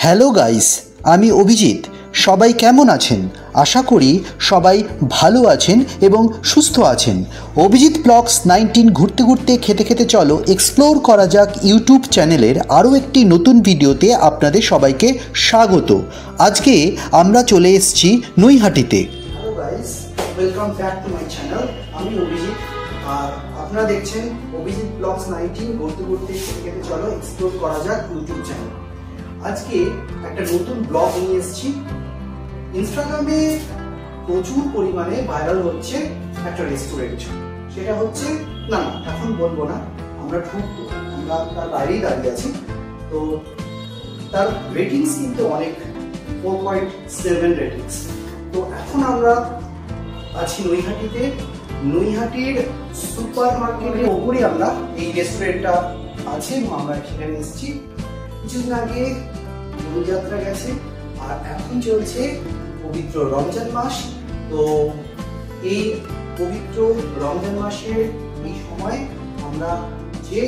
Hello guys, আমি অভিজিৎ। সবাই কেমন আছেন? আশা করি সবাই ভালো আছেন এবং সুস্থ আছেন। অভিজিৎ ব্লগস 19 ঘুরতে ঘুরতে খেতে খেতে চলো এক্সপ্লোর করা যাক ইউটিউব চ্যানেলের আরও একটি নতুন ভিডিওতে আপনাদের সবাইকে স্বাগত। আজকে আমরা চলে এসেছি নৈহাটিতে। Hello guys, welcome back to my channel. আমি অভিজিৎ আর আপনারা দেখছেন অভিজিৎ ব্লগস 19 ঘুরতে ঘুরতে খেতে খেতে চলো এক্সপ্লোর করা যাক ইউটিউব চ্যানেল। আজকে একটা নতুন ব্লগ নিয়ে এসেছি। ইনস্টাগ্রামে প্রচুর পরিমাণে ভাইরাল হচ্ছে একটা রেস্টুরেন্ট, সেটা হচ্ছে না এখন বলবো না, আমরা ঢুকবো, আমরা তার বাইরেই দাঁড়িয়ে আছি। তো তার রেটিংস কিন্তু অনেক, 4.7 রেটিংস। তো এখন আমরা আছি নৈহাটিতে। নৈহাটির সুপার মার্কেটের ওপরে আমরা এই রেস্টুরেন্টটা আছে এবং আমরা সেখানে এসেছি। কিছুদিন আগে দোলযাত্রা গেছে আর এখন চলছে পবিত্র রমজান মাস। তো এই পবিত্র রমজান মাসের এই সময় আমরা যে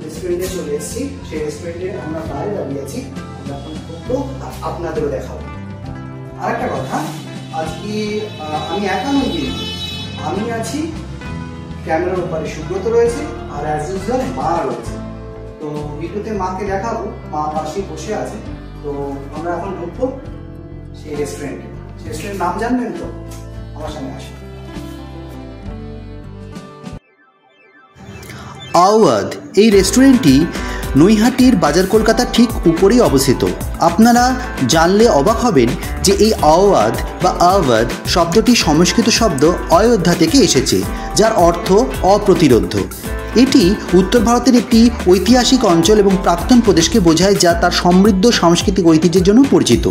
রেস্টুরেন্টে চলে এসেছি সেই রেস্টুরেন্টে আমরা বাইরে দাঁড়িয়ে আছি। আমরা এখন ঢুকবো, আপনাদেরও দেখাবো। আর একটা কথা, আজকে আমি একা নই, কিন্তু আমি আছি, ক্যামেরার উপরে সুব্রত রয়েছে আর অ্যাজ ইউজুয়াল মা রয়েছে। তো ভিডিওতে মাকে দেখাবো, মা পাশে বসে আছে। তো আমরা এখন ঢুকবো সেই রেস্টুরেন্টে। সেই রেস্টুরেন্টের নাম জানবেন তো? আমার সামনে আসুন। আওয়াদ এই রেস্টুরেন্টটি নৈহাটির বাজার কলকাতার ঠিক উপরেই অবস্থিত। আপনারা জানলে অবাক হবেন যে এই আওয়াদ বা আওয়াদ শব্দটি সংস্কৃত শব্দ অযোধ্যা থেকে এসেছে, যার অর্থ অপ্রতিরোধ্য। এটি উত্তর ভারতের একটি ঐতিহাসিক অঞ্চল এবং প্রাক্তন প্রদেশকে বোঝায়, যা তার সমৃদ্ধ সাংস্কৃতিক ঐতিহ্যের জন্য পরিচিত।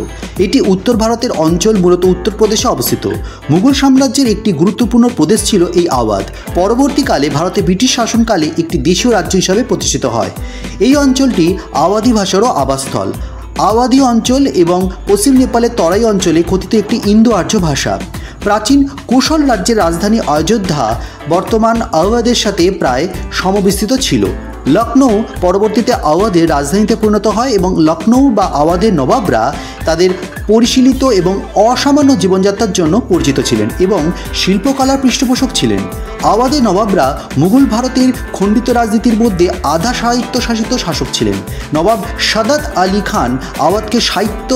এটি উত্তর ভারতের অঞ্চল, মূলত উত্তরপ্রদেশে অবস্থিত। মুঘল সাম্রাজ্যের একটি গুরুত্বপূর্ণ প্রদেশ ছিল এই আওয়াদ। পরবর্তীকালে ভারতে ব্রিটিশ শাসনকালে একটি দেশীয় রাজ্য হিসাবে প্রতিষ্ঠিত হয়। এই অঞ্চলটি আওয়াধি ভাষারও আবাসস্থল। আওয়াধি অঞ্চল এবং পশ্চিম নেপালের তরাই অঞ্চলে কথিত একটি ইন্দো আর্য ভাষা। প্রাচীন কোশল রাজ্যের রাজধানী অযোধ্যা বর্তমান আওয়াধের সাথে প্রায় সমবিস্তৃত ছিল। লখনৌ পরবর্তীতে আওয়াধের রাজধানীতে পরিণত হয় এবং লখনৌ বা আওয়াধের নবাবরা তাদের পরিশীলিত এবং অসামান্য জীবনযাত্রার জন্য পরিচিত ছিলেন এবং শিল্পকলার পৃষ্ঠপোষক ছিলেন। আওয়াধের নবাবরা মুঘল ভারতের খণ্ডিত রাজনীতির মধ্যে আধা স্বায়ত্তশাসিত শাসক ছিলেন। নবাব সাদাত আলী খান আওয়াধকে স্বায়ত্ত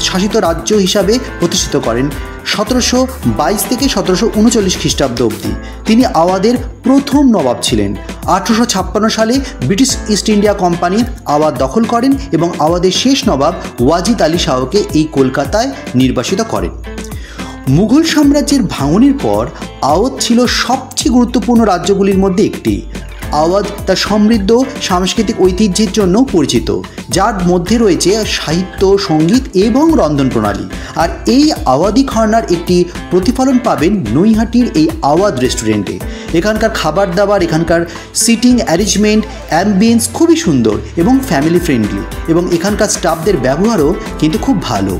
শাসিত রাজ্য হিসাবে প্রতিষ্ঠিত করেন 1722 থেকে 1739 খ্রিস্টাব্দ অবধি। তিনি আওয়াধের প্রথম নবাব ছিলেন। 1856 সালে British east India company Awadh দখল করেন এবং আওয়াধের শেষ নবাব ওয়াজিদ আলী শাহকে এই কলকাতায় নির্বাসিত করেন। মুঘল সাম্রাজ্যের ভাঙনের পর আওয়াধ ছিল সবচেয়ে গুরুত্বপূর্ণ রাজ্যগুলির মধ্যে একটি। আওয়াধ তার সমৃদ্ধ সাংস্কৃতিক ঐতিহ্যের জন্য পরিচিত, যার মধ্যে রয়েছে সাহিত্য, সঙ্গীত এবং রন্ধন প্রণালী। আর এই আওয়াধি ঘরানার একটি প্রতিফলন পাবেন নৈহাটির এই আওয়াধ রেস্টুরেন্টে। এখানকার খাবার দাবার, এখানকার সিটিং অ্যারেঞ্জমেন্ট, অ্যাম্বিয়েন্স খুবই সুন্দর এবং ফ্যামিলি ফ্রেন্ডলি, এবং এখানকার স্টাফদের ব্যবহারও কিন্তু খুব ভালো।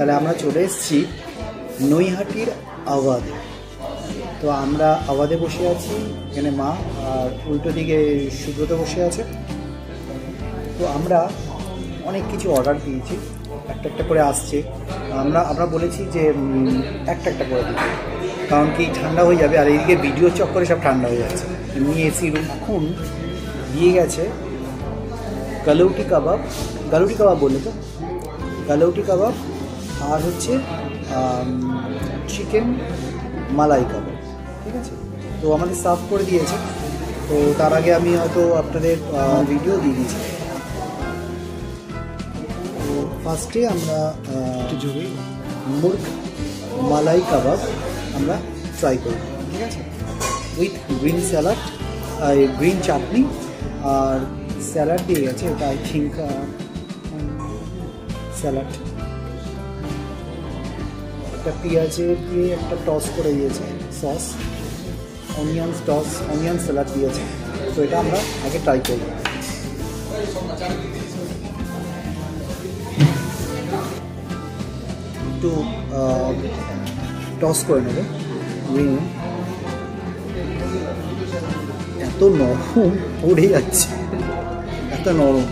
তাহলে আমরা চলে এসেছি নৈহাটির আওয়াধে। তো আমরা আওয়াধে বসে আছি, এখানে মা আর উল্টো দিকে সুব্রত বসে আছে। তো আমরা অনেক কিছু অর্ডার দিয়েছি, একটা একটা করে আসছে। আমরা বলেছি যে একটা একটা করে দিচ্ছি, কারণ কি ঠান্ডা হয়ে যাবে, আর এইদিকে ভিডিও চক্করে সব ঠান্ডা হয়ে যাচ্ছে। এমনি এসি রুম এখন দিয়ে গেছে গালৌটি কাবাব বলে, তো গালৌটি কাবাব আর হচ্ছে চিকেন মালাই কাবাব, ঠিক আছে। তো আমাদের সার্ভ করে দিয়েছে। তো তার আগে আমি হয়তো আপনাদের ভিডিও দিয়ে দিয়েছি। তো ফার্স্টে আমরা মুর্গ মালাই কাবাব আমরা ট্রাই করব, ঠিক আছে, with green salad green chutney আর স্যালাড দিয়ে গেছে, এটা আই থিঙ্ক স্যালাড। একটা পেঁয়াজে দিয়ে একটা টস করে দিয়েছে sauce, onion toss, onion salad দিয়েছে। তো এটা আমরা আগে ট্রাই করব। একটু টস করে নেব। এত নরম পড়ে যাচ্ছে, এত নরম।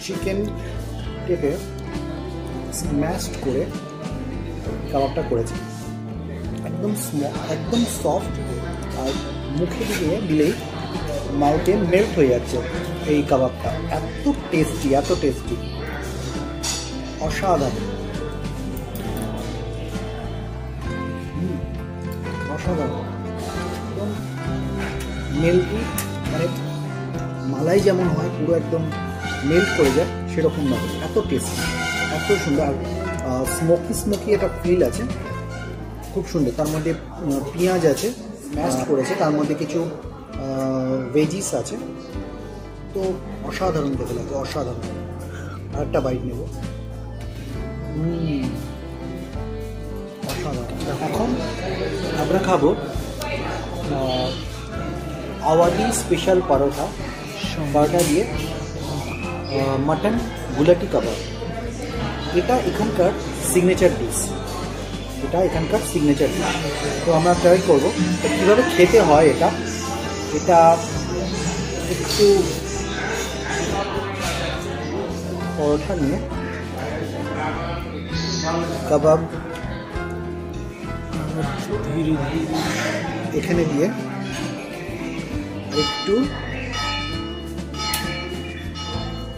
চিকেনটাকে স্ম্যাশ করে কাবাবটা করেছে, একদম সফট, আর মুখে দিলেই মাউথে মেল্ট হয়ে যাচ্ছে এই কাবাবটা। এত টেস্টি, এত টেস্টি, অসাধারণ, অসাধারণ। একদম মেল্টি, মানে মালাই যেমন হয় পুরো একদম মেল্ট করে যায়, সেরকম না, এত টেস্টি, এত সুন্দর। আর স্মোকি একটা ফিল আছে, খুব সুন্দর। তার মধ্যে পেঁয়াজ আছে স্ম্যাশ করেছে, তার মধ্যে কিছু ভেজিস আছে, তো অসাধারণ দেখে লাগে, অসাধারণ। আর একটা বাইট নেব। অসাধারণ। এখন আমরা খাবো আওয়াদি স্পেশাল পরোটা দিয়ে মাটন গুলাটি কাবাব। এটা এখানকার সিগনেচার ডিশ, তো আমরা ট্রাই করবো কীভাবে খেতে হয়। এটা একটু পরোটা নিয়ে কাবাব ধীরে ধীরে এখানে দিয়ে একটু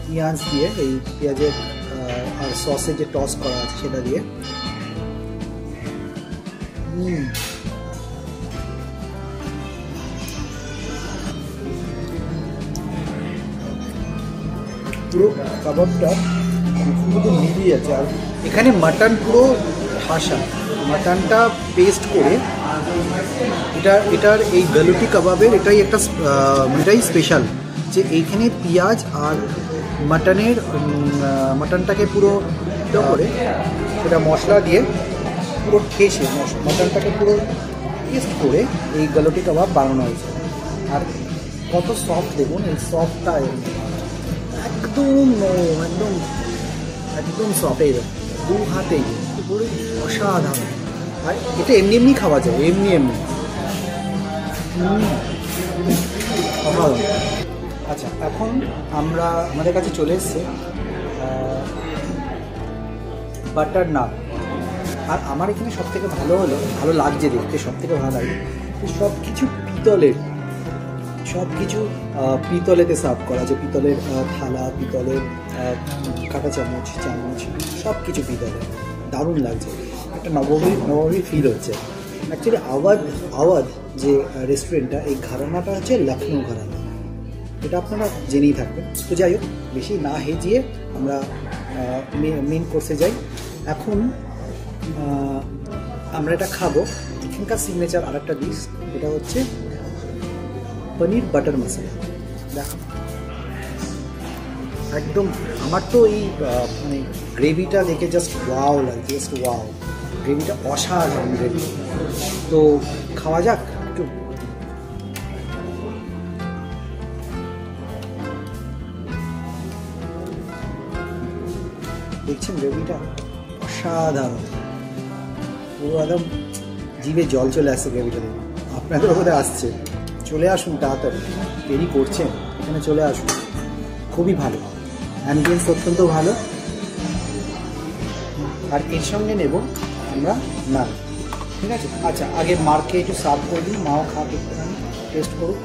পেঁয়াজ দিয়ে, এই পেঁয়াজের আর সসে যে টস করা আছে সেটা দিয়ে পুরো কাবাবটা পুরো মিলিয়ে যাচ্ছে। আর এখানে মাটন পুরো ঠাসা, মাটনটা পেস্ট করে এটার এই গালুটি কাবাবের এটাই স্পেশাল, যে এইখানে পেঁয়াজ আর মাটনটাকে পুরো করে সেটা মশলা দিয়ে পুরো ঠেসে মাটনটাকে পুরো পেস্ট করে এই গালুটি কাবাব বানানো হয়েছে। আর কত সফট দেখুন, এই সফটটা একদম নরম, একদম সফট, এই দু হাতেই পুরো অসাধারণ। আর এটা এমনি খাওয়া যায়, এমনি অসাধারণ। আচ্ছা, এখন আমাদের কাছে চলে এসছে বাটার নান। আর আমার এখানে সবথেকে ভালো লাগছে দেখতে, সবথেকে ভালো লাগে সব কিছু পিতলেতে সার্ভ করা আছে। পিতলের থালা, পিতলের কাঁটা চামচ সব কিছু পিতলের, দারুণ লাগছে। একটা নবমী ফিল হচ্ছে। অ্যাকচুয়ালি আওয়াদ যে রেস্টুরেন্টটা, এই ঘরানাটা হচ্ছে লখনৌ ঘরানা, এটা আপনারা জেনেই থাকবেন। তো যাই হোক, বেশি না হেজিয়ে আমরা মেন কোর্সে যাই। এখন আমরা এটা খাবো, এখানকার সিগনেচার আর একটা ডিশ, এটা হচ্ছে পনির বাটার মশলা। দেখো একদম, আমার তো এই মানে গ্রেভিটা দেখে জাস্ট ওয়াও লাগছে, জাস্ট ওয়াও, গ্রেভিটা অসাধারণ গ্রেভি। তো খাওয়া যাক একটু। দেখছেন গ্রেভিটা অসাধারণ, পুরো একদম জিভে জল চলে আসছে গ্রেভিটা দেখে। আপনাদের ওখানে আসছে, চলে আসুন তাড়াতাড়ি, দেরি করছেন, এখানে চলে আসুন। খুবই ভালো, অ্যাম্বিয়েন্স অত্যন্ত ভালো। আর এর সঙ্গে নেব আমরা নান, ঠিক আছে? আচ্ছা, আগে মারকে একটু সার্ভ করে দিই, মাও খাক, একটুখানি টেস্ট করুক।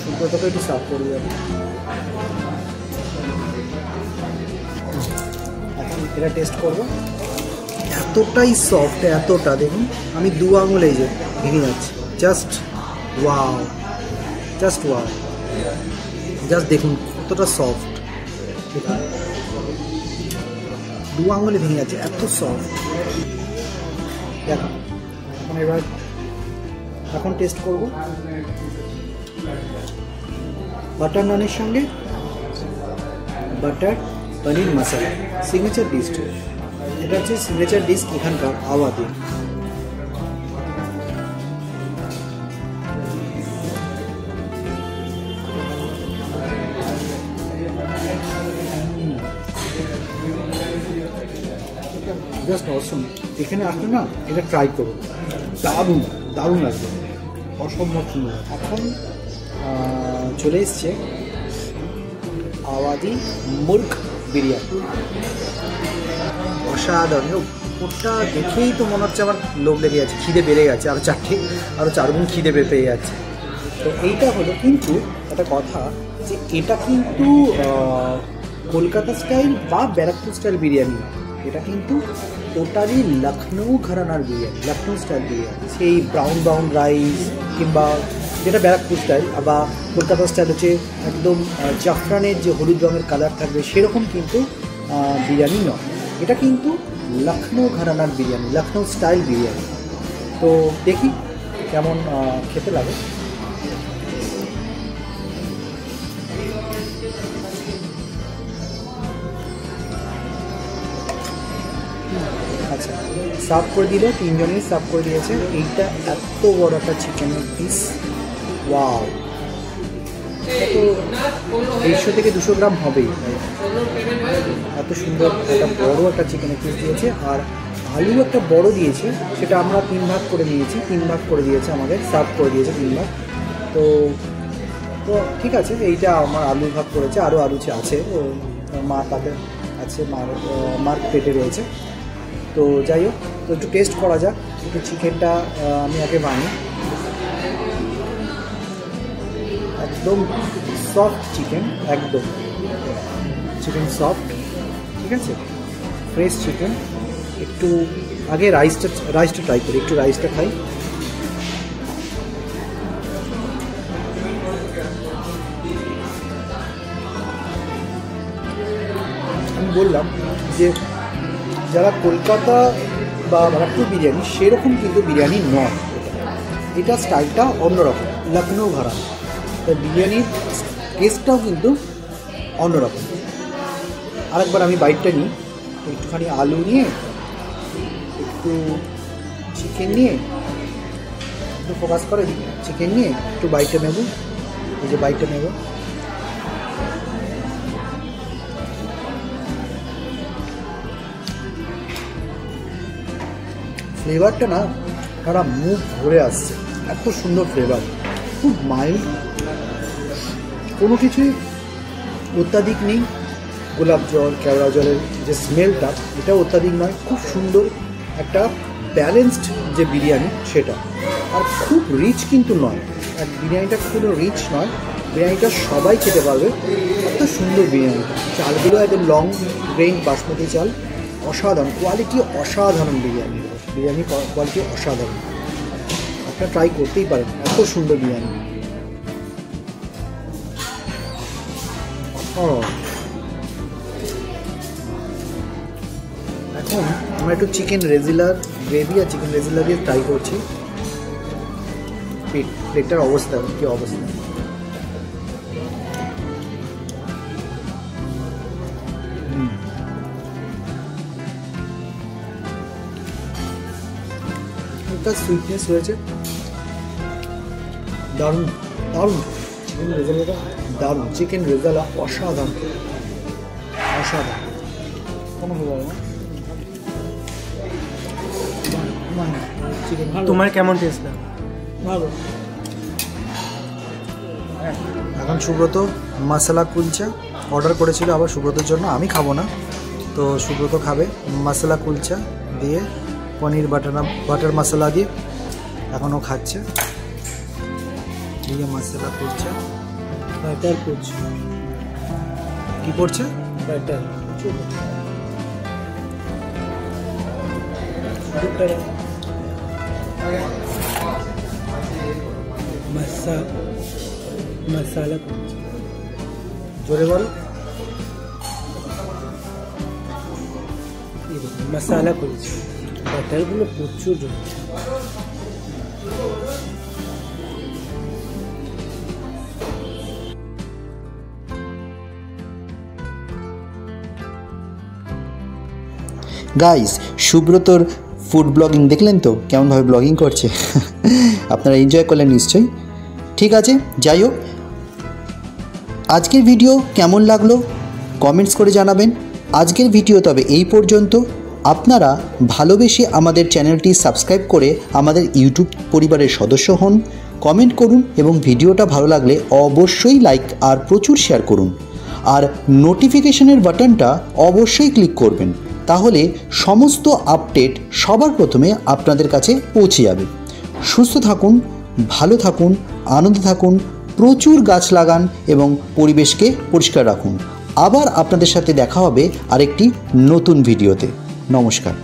সুন্দরটাকে একটু সার্ভ করে যাবে। এখন এটা টেস্ট করবো। এতটাই সফট, এতটা দেখুন আমি 2 আঙুলে এই যে ভেঙে যাচ্ছে। Just wow, just wow, just দেখুন কতটা সফট। দেখুন 2 আঙুলে ভেঙে যাচ্ছে, এত সফট। দেখুন এখন টেস্ট করব বাটার নানের সঙ্গে বাটার পনির মশলা, সিগনেচার ডিশ। এটা হচ্ছে সিগনেচার ডিশ এখানকার আওয়াদি। জাস্ট অসম। এখানে আসলে না এটা ট্রাই করুন, দারুণ দারুণ লাগবে, অসম্ভব সুন্দর। এখন চলে এসছে আওয়াদি মুর্গ বিরিয়ানি, অসাধারণ। ওটা দেখেই তো মনে হচ্ছে আমার লোভ লেগে যাচ্ছে, খিদে বেড়ে গেছে, আরও 4 গুণ খিদে পেয়ে যাচ্ছে। তো এইটা হলো, কিন্তু একটা কথা যে এটা কিন্তু কলকাতা স্টাইল বা ব্যারাকপুর স্টাইল বিরিয়ানি, এটা কিন্তু টোটালি লখনৌ ঘরানার বিরিয়ানি, লখনৌ স্টাইল বিরিয়ানি। সেই ব্রাউন রাইস কিংবা যেটা ব্যারাকপুর স্টাইল বা কলকাতা স্টাইল হচ্ছে একদম জাফরানের যে হলুদ রঙের কালার থাকবে সেরকম কিন্তু বিরিয়ানি নয়। এটা কিন্তু লখনৌ ঘরানার বিরিয়ানি, লখনৌ স্টাইল বিরিয়ানি। তো দেখি কেমন খেতে লাগে। আচ্ছা, সার্ভ করে দিল, 3 জনেই সার্ভ করে দিয়েছে। এইটা এত বড় একটা চিকেনের পিস, ওয়াও! এটা তো 150 থেকে 200 গ্রাম হবেই। এত সুন্দর একটা বড় একটা চিকেনের পিস দিয়েছে, আর আলু একটা বড় দিয়েছে, সেটা আমরা 3 ভাগ করে নিয়েছি, 3 ভাগ করে দিয়েছে আমাদের, সার্ভ করে দিয়েছে 3 ভাগ। তো ঠিক আছে, এইটা আমার আলু ভাগ করেছে, আরও আলু আছে, মা তাতে আছে, মার পেটে রয়েছে। তো যাই হোক, তো একটু টেস্ট করা যাক। একটু চিকেনটা আমি আগে বানিয়ে, একদম সফট চিকেন, একদম চিকেন সফট, ঠিক আছে, ফ্রেশ চিকেন। একটু আগে রাইসটা ট্রাই করি, একটু রাইসটা খাই। আমি বললাম যে যারা কলকাতা বা ব্যারাকপুর বিরিয়ানি সেরকম কিন্তু বিরিয়ানি নয়, এটা স্টাইলটা অন্যরকম, লখনৌ ঘরানা। তাই বিরিয়ানির টেস্টটাও কিন্তু অন্যরকম। আরেকবার আমি বাইটটা নিই, একটুখানি আলু নিয়ে, একটু চিকেন নিয়ে, একটু ফোকাস করে দিই, চিকেন নিয়ে একটু বাইটটা নেব, এই যে বাইটটা নেব। ফ্লেভারটা না সারা মুখ ভরে আসছে, এত সুন্দর ফ্লেভার, খুব মাইল্ড, কোনো কিছুই অত্যাধিক নেই। গোলাপ জল, কেওড়া জলের যে স্মেলটা, এটা অত্যাধিক নয়, খুব সুন্দর একটা ব্যালেন্সড যে বিরিয়ানি সেটা। আর খুব রিচ কিন্তু নয়, আর বিরিয়ানিটা কোনো রিচ নয়, বিরিয়ানিটা সবাই খেতে পারবে, এত সুন্দর বিরিয়ানিটা। চালগুলো একদম লং গ্রেইন বাসমতি চাল, অসাধারণ কোয়ালিটি, অসাধারণ বিরিয়ানি কোয়ালিটি অসাধারণ। আপনারা ট্রাই করতেই পারেন, এত সুন্দর বিরিয়ানি। এখন আমরা একটু চিকেন রেগুলার গ্রেভি আর চিকেন রেগুলার দিয়ে ট্রাই করছি। প্লেটটার অবস্থা কী অবস্থা! একটা সুইটনেস রয়েছে, দারুণ দারুণ চিকেন রেজালাটা, দারুণ চিকেন রেজালা, অসাধারণ অসাধারণ, কোনো হবে না। চিকেন তোমার কেমন টেস্ট না? ভালো। এখন সুব্রত মশলা কুলচা অর্ডার করেছিল আবার সুব্রতর জন্য, আমি খাবো না, তো সুব্রত খাবে। মশলা কুলচা দিয়ে পনির বাটার মশলা দিয়ে এখনও খাচ্ছে। দিয়ে মশলা কুলচা, বাটার কুলচা কি করছে? বাটার मसाला জোরে বল। मसाला कुलचा বাটারগুলো প্রচুর রয়েছে। গাইস, সুব্রতর ফুড ব্লগিং দেখলেন তো কেমনভাবে ব্লগিং করছে। আপনারা এনজয় করলেন নিশ্চয়ই। ঠিক আছে, যাই হোক, আজকের ভিডিও কেমন লাগলো কমেন্টস করে জানাবেন। আজকের ভিডিও তবে এই পর্যন্ত। আপনারা ভালোবেসে আমাদের চ্যানেলটি সাবস্ক্রাইব করে আমাদের ইউটিউব পরিবারের সদস্য হন, কমেন্ট করুন এবং ভিডিওটা ভালো লাগলে অবশ্যই লাইক আর প্রচুর শেয়ার করুন। আর নোটিফিকেশনের বাটনটা অবশ্যই ক্লিক করবেন, তাহলে সমস্ত আপডেট সবার প্রথমে আপনাদের কাছে পৌঁছে যাবে। সুস্থ থাকুন, ভালো থাকুন, আনন্দে থাকুন, প্রচুর গাছ লাগান এবং পরিবেশকে পরিষ্কার রাখুন। আবার আপনাদের সাথে দেখা হবে আরেকটি নতুন ভিডিওতে। নমস্কার।